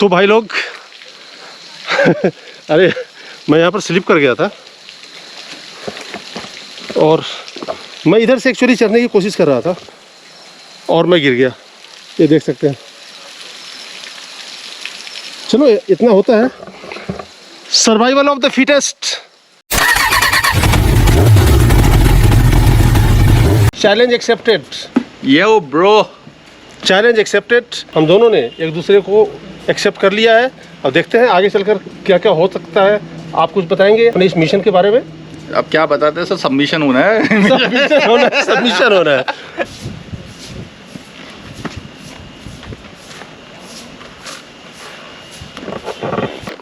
तो भाई लोग अरे मैं यहाँ पर स्लिप कर गया था और मैं इधर से एक्चुअली चढ़ने की कोशिश कर रहा था और मैं गिर गया, ये देख सकते हैं। चलो इतना होता है, survival of the fittest. Challenge accepted. Yo bro, challenge accepted. हम दोनों ने एक दूसरे को एक्सेप्ट कर लिया है। अब देखते हैं आगे चलकर क्या क्या हो सकता है। आप कुछ बताएंगे अपने इस मिशन के बारे में? अब क्या बताते हैं सर, सबमिशन होना है। सबमिशन होना है।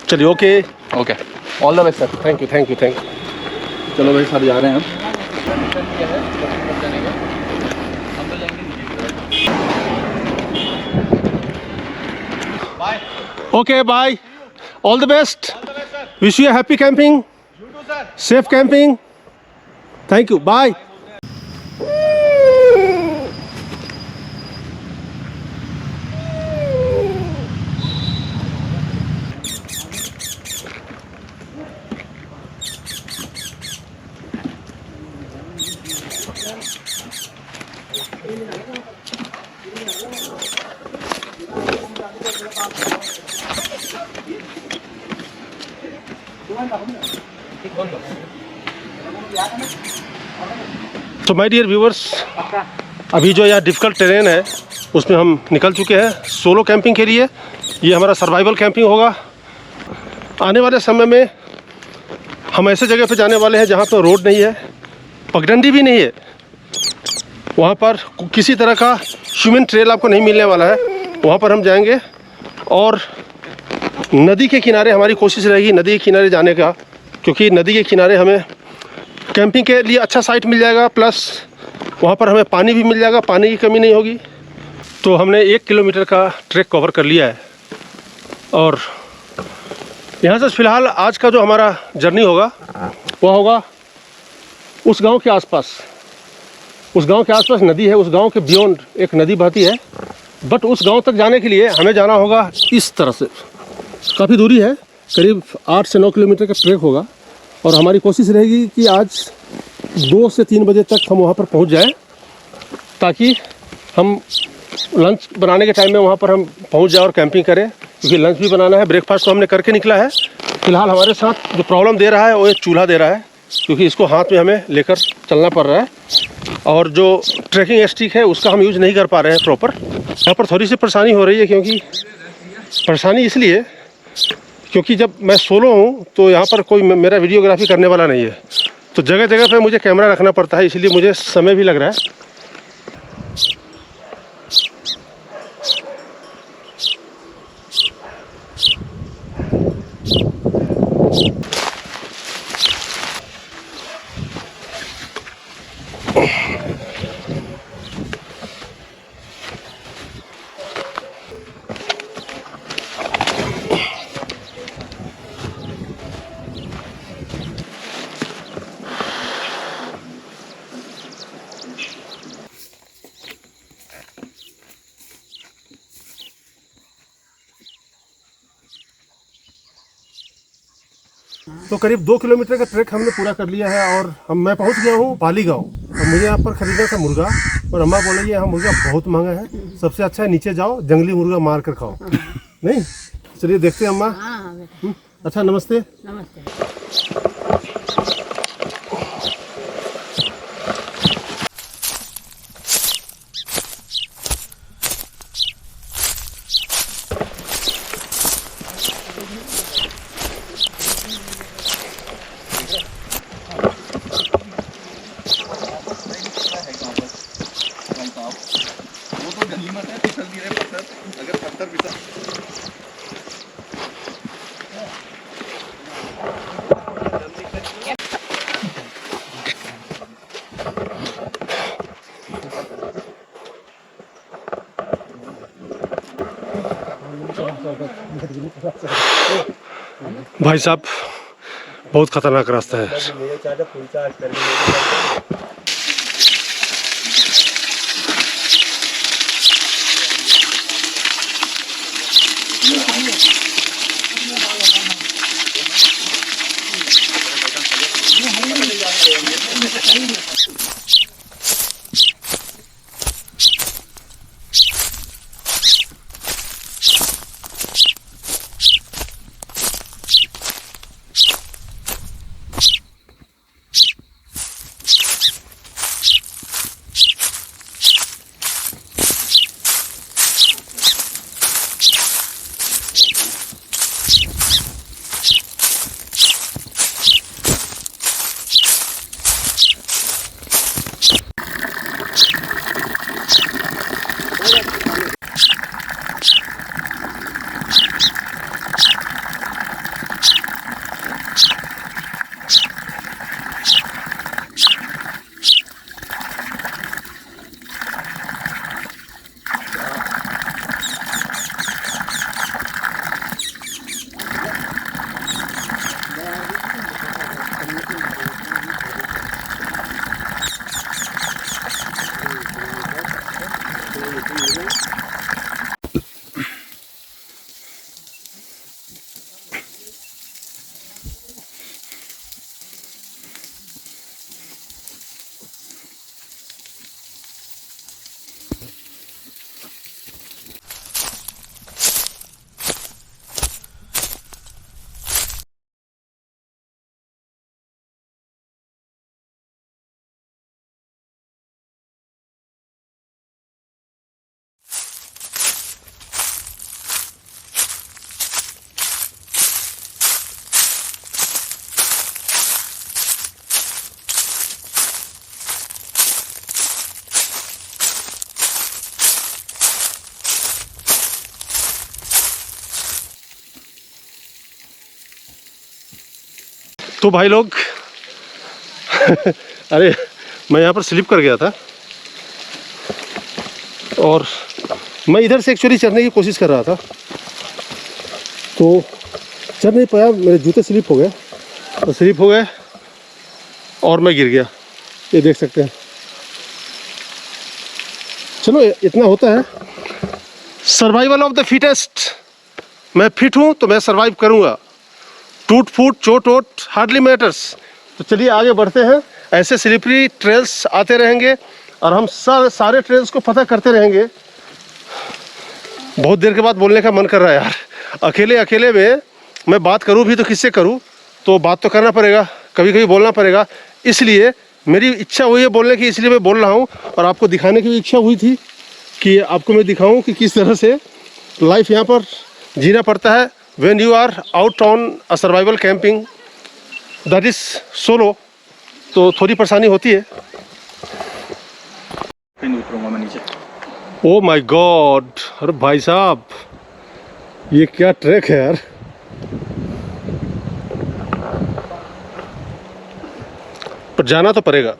चलिए, okay okay, all the best sir. Thank you thank you thank you. चलो भाई सर, जा रहे हैं हम। Okay bye, all the best, wish you happy camping, safe camping, thank you, bye. तो माय डियर व्यूवर्स, अभी जो यहाँ डिफ़िकल्ट टेरेन है उसमें हम निकल चुके हैं सोलो कैंपिंग के लिए। ये हमारा सर्वाइवल कैंपिंग होगा। आने वाले समय में हम ऐसे जगह पे जाने वाले हैं जहाँ पर रोड नहीं है, पगडंडी भी नहीं है, वहाँ पर किसी तरह का ह्यूमन ट्रेल आपको नहीं मिलने वाला है। वहाँ पर हम जाएंगे और नदी के किनारे हमारी कोशिश रहेगी नदी के किनारे जाने का, क्योंकि नदी के किनारे हमें कैंपिंग के लिए अच्छा साइट मिल जाएगा, प्लस वहाँ पर हमें पानी भी मिल जाएगा, पानी की कमी नहीं होगी। तो हमने 1 किलोमीटर का ट्रैक कवर कर लिया है और यहाँ से फ़िलहाल आज का जो हमारा जर्नी होगा वह होगा उस गांव के आसपास। उस गांव के आसपास नदी है, उस गांव के बियॉन्ड एक नदी बहती है, बट उस गांव तक जाने के लिए हमें जाना होगा इस तरह से। काफ़ी दूरी है, करीब 8 से 9 किलोमीटर का ट्रैक होगा और हमारी कोशिश रहेगी कि आज 2 से 3 बजे तक हम वहाँ पर पहुँच जाएं, ताकि हम लंच बनाने के टाइम में वहाँ पर हम पहुँच जाएं और कैंपिंग करें, क्योंकि लंच भी बनाना है। ब्रेकफास्ट तो हमने करके निकला है। फ़िलहाल हमारे साथ जो प्रॉब्लम दे रहा है वो एक चूल्हा दे रहा है, क्योंकि इसको हाथ में हमें लेकर चलना पड़ रहा है और जो ट्रैकिंग स्टिक है उसका हम यूज़ नहीं कर पा रहे हैं प्रॉपर। यहाँ पर थोड़ी सी परेशानी हो रही है, क्योंकि परेशानी इसलिए क्योंकि जब मैं सोलो हूँ तो यहाँ पर कोई मेरा वीडियोग्राफी करने वाला नहीं है, तो जगह जगह पे मुझे कैमरा रखना पड़ता है, इसलिए मुझे समय भी लग रहा है। तो करीब 2 किलोमीटर का ट्रैक हमने पूरा कर लिया है और मैं पहुंच गया हूं पाली गांव। और मुझे यहाँ पर खरीदना था मुर्गा, और अम्मा बोले यहाँ मुर्गा बहुत महंगा है, सबसे अच्छा है नीचे जाओ जंगली मुर्गा मार कर खाओ। नहीं, चलिए देखते हैं अम्मा। अच्छा, नमस्ते। नमस्ते। भाई साहब, बहुत खतरनाक रास्ता है। तो भाई लोग अरे मैं यहाँ पर स्लिप कर गया था और मैं इधर से एक्चुअली चढ़ने की कोशिश कर रहा था, तो चढ़ नहीं पाया, मेरे जूते स्लिप हो गए और स्लिप हो गए और मैं गिर गया। ये देख सकते हैं। चलो इतना होता है, सर्वाइवल ऑफ द फिटेस्ट। मैं फिट हूँ तो मैं सर्वाइव करूँगा। टूट फूट चोट वोट हार्डली मैटर्स। तो चलिए आगे बढ़ते हैं। ऐसे स्लिपरी ट्रेल्स आते रहेंगे और हम सारे ट्रेल्स को पता करते रहेंगे। बहुत देर के बाद बोलने का मन कर रहा है यार। अकेले में मैं बात करूं भी तो किससे करूं, तो बात तो करना पड़ेगा, कभी कभी बोलना पड़ेगा। इसलिए मेरी इच्छा हुई है बोलने की, इसलिए मैं बोल रहा हूं। और आपको दिखाने की भी इच्छा हुई थी कि आपको मैं दिखाऊं कि किस तरह से लाइफ यहाँ पर जीना पड़ता है when you are out on a survival camping that is solo। तो थोड़ी परेशानी होती है। फिर उतरूंगा मैं नीचे। ओ माय गॉड, अरे भाई साहब ये क्या ट्रैक है यार। पर जाना तो पड़ेगा।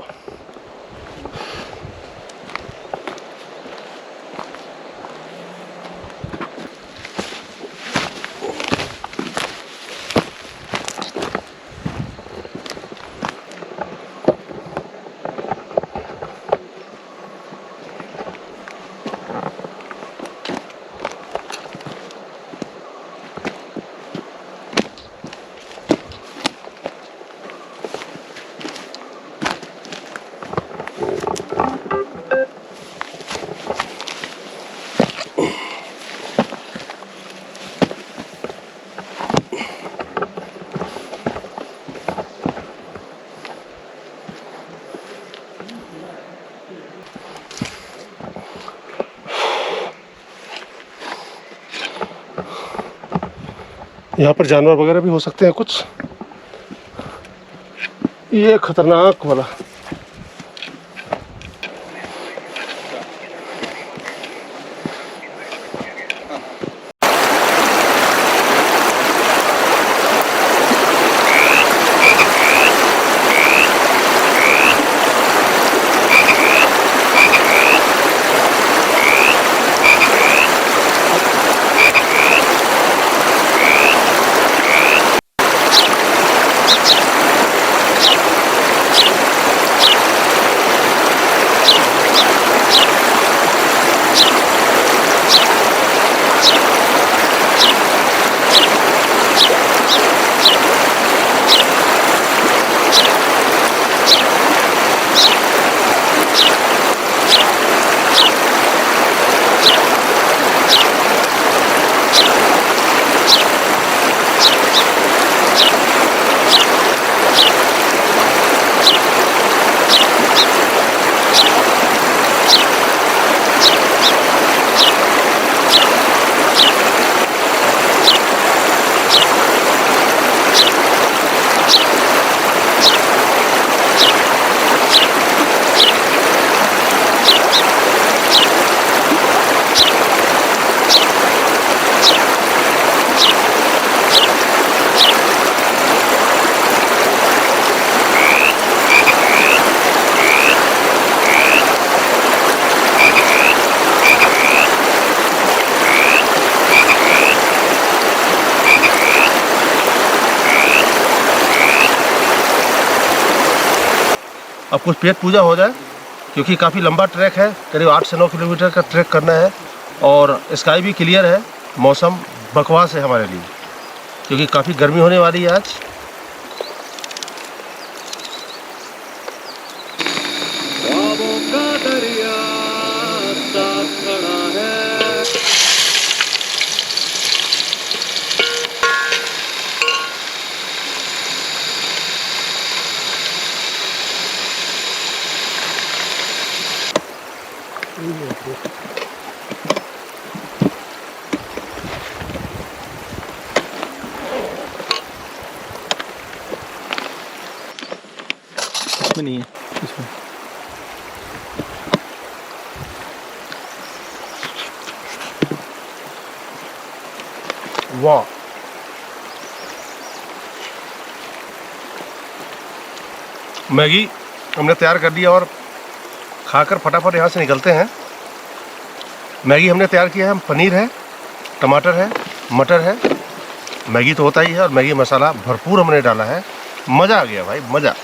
यहाँ पर जानवर वगैरह भी हो सकते हैं कुछ। ये खतरनाक वाला। अब कुछ पेट पूजा हो जाए, क्योंकि काफ़ी लंबा ट्रैक है, करीब 8 से 9 किलोमीटर का ट्रैक करना है। और स्काई भी क्लियर है, मौसम बकवास है हमारे लिए, क्योंकि काफ़ी गर्मी होने वाली है आज। इसमें नहीं है, इसमें वाह, मैगी हमने तैयार कर दिया और खाकर फटाफट यहाँ से निकलते हैं। मैगी हमने तैयार किया है, पनीर है, टमाटर है, मटर है, मैगी तो होता ही है, और मैगी मसाला भरपूर हमने डाला है। मज़ा आ गया भाई, मज़ा।